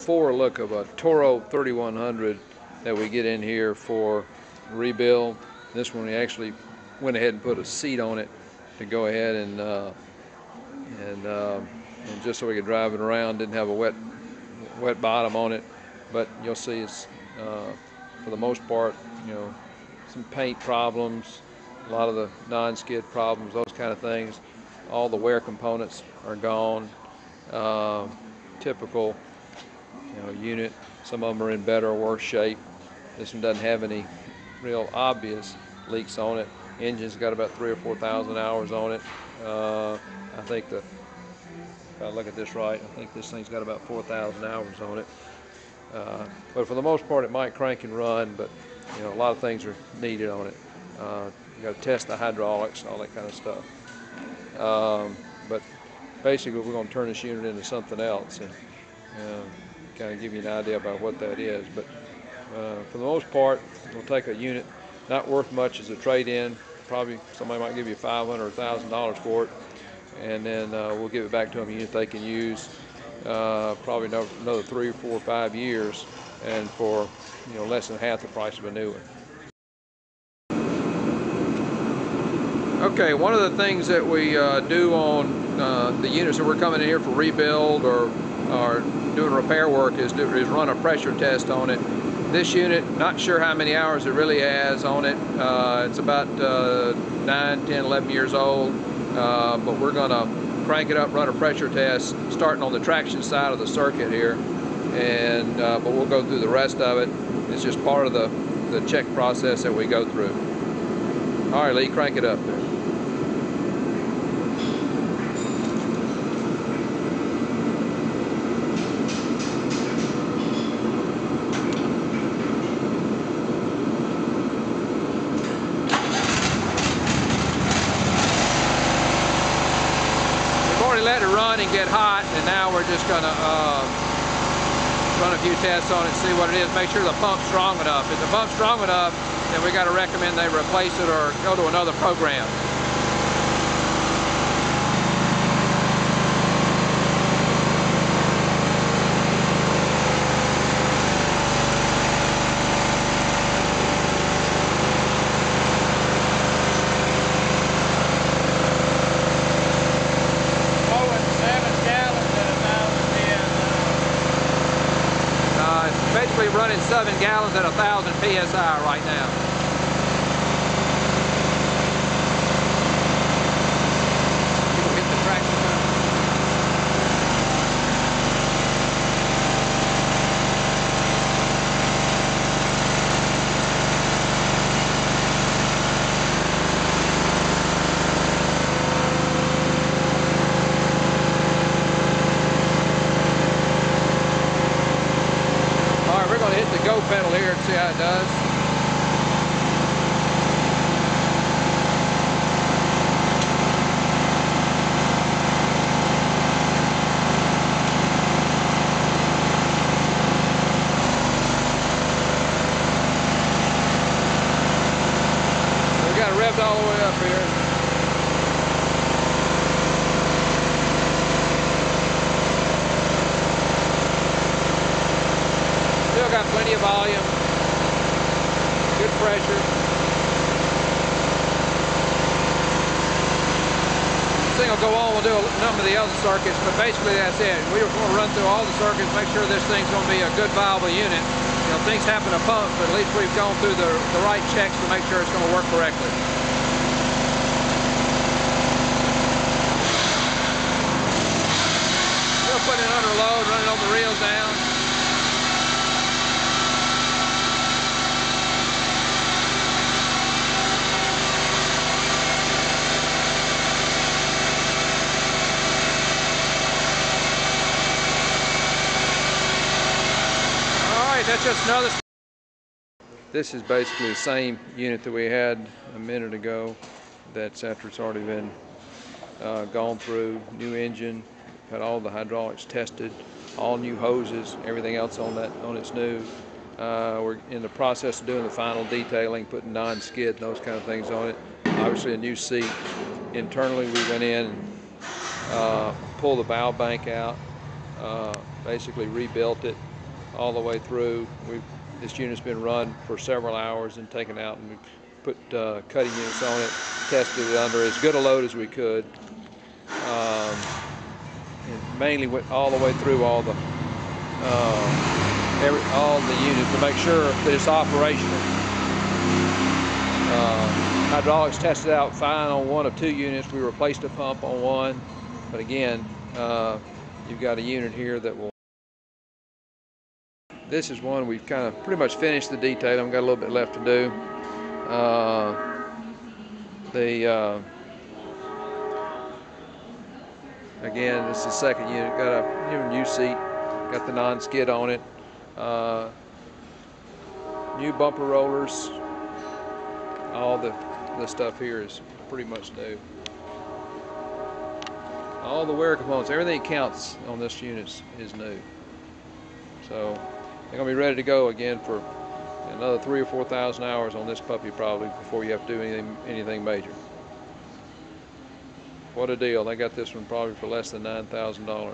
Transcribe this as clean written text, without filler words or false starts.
Forward look of a Toro 3100 that we get in here for rebuild. This one we actually went ahead and put a seat on it to go ahead and just so we could drive it around. Didn't have a wet bottom on it, but you'll see it's for the most part, you know, some paint problems, a lot of the non-skid problems, those kind of things. All the wear components are gone. Typical, you know, unit. Some of them are in better or worse shape. This one doesn't have any real obvious leaks on it. Engine's got about 3,000 or 4,000 hours on it. I think if I look at this right, I think this thing's got about 4,000 hours on it. But for the most part, it might crank and run, but you know, a lot of things are needed on it. You got to test the hydraulics, all that kind of stuff. But basically, we're going to turn this unit into something else and kind of give you an idea about what that is. But for the most part, we'll take a unit not worth much as a trade-in. Probably somebody might give you $500 or $1,000 for it, and then we'll give it back to them, a unit they can use probably another 3 or 4 or 5 years, and for less than half the price of a new one. Okay, one of the things that we do on the units that we're coming in here for rebuild or doing repair work is run a pressure test on it. This unit, not sure how many hours it really has on it. It's about 9, 10, 11 years old, but we're going to crank it up, run a pressure test, starting on the traction side of the circuit here, and but we'll go through the rest of it. It's just part of the check process that we go through. All right, Lee, crank it up there. Let it run and get hot, and now we're just going to run a few tests on it, see what it is, make sure the pump's strong enough. If the pump's strong enough, then we got to recommend they replace it or go to another program. Basically running 7 gallons at 1,000 psi right now. People hit the traction pump. We're going to hit the go pedal here and see how it does. We got it revved all the way up here. Still got plenty of volume, good pressure. This thing will go on, we'll do a number of the other circuits, but basically that's it. We just want to run through all the circuits, make sure this thing's going to be a good viable unit. You know, things happen to pumps, but at least we've gone through the right checks to make sure it's going to work correctly. Still putting it under load, running all the reels down. That's just another. This is basically the same unit that we had a minute ago. That's after it's already been gone through. New engine, had all the hydraulics tested, all new hoses, everything else on it's new. We're in the process of doing the final detailing, putting non-skid and those kind of things on it. Obviously a new seat. Internally we went in and pulled the valve bank out, basically rebuilt it. all the way through. This unit's been run for several hours and taken out, and we put cutting units on it, tested it under as good a load as we could. And mainly went all the way through all the units to make sure that it's operational. Hydraulics tested out fine on one of 2 units. We replaced a pump on one, but again, you've got a unit here that will. This is one we've kind of pretty much finished the detailing. Got a little bit left to do. Again, this is the second unit. Got a new seat. Got the non-skid on it. New bumper rollers. All the stuff here is pretty much new. All the wear components, everything that counts on this unit is new. So they're gonna be ready to go again for another 3,000 or 4,000 hours on this puppy probably before you have to do anything major. What a deal. They got this one probably for less than $9,000.